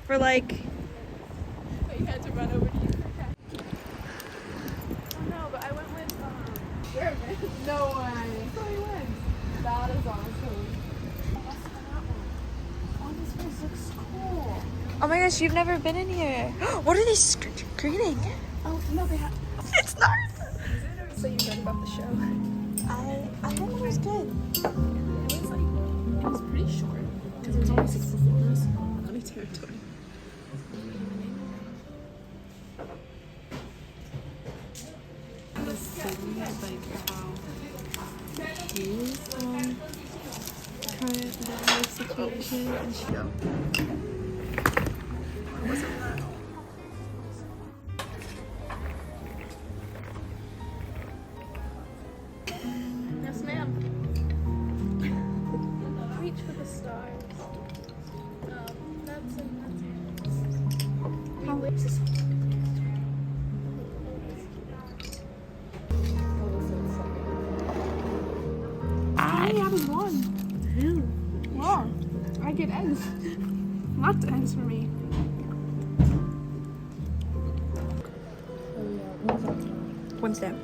for like... But you had to run over to you. Oh no, but I went with no way. So he wins. That is awesome. Oh, this place looks cool. Oh my gosh, you've never been in here. What are they screening? Oh no, they have. It's not. So you read about the show? I think it was good. It was pretty short because it was only 6 performers. Let me territory. The city is like how he's trying to live situation and she. What was it that? Yes, ma'am. Reach for the stars. That's it. How late is this? I only have one. Wow. I get eggs. Lots of eggs for me. One step.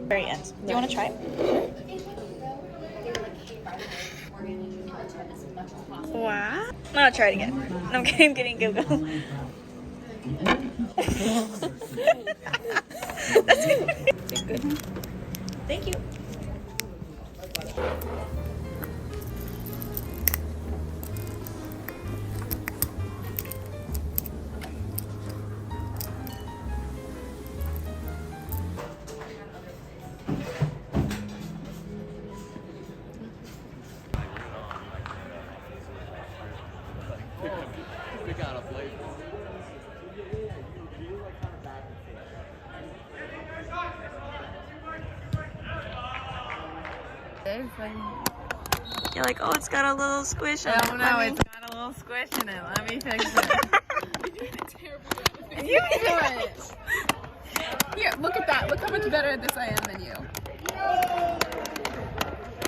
Very end. Do you want to try it? Wow. I'm gonna try it again. I'm getting Google. That's good. Thank you. You're like, oh, it's got a little squish in it. Oh no, it's got a little squish in it. Let me fix it. You do it. Here, look at that. Look how much better at this I am than you.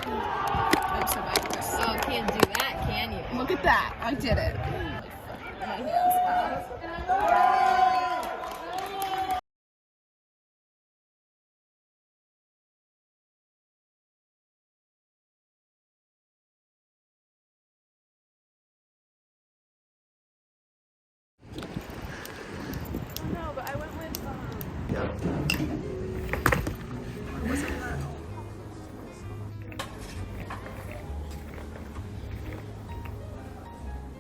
I'm so bad at this. Oh, can't do that, can you? Look at that. I did it. No, but I went with What was it that?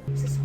This is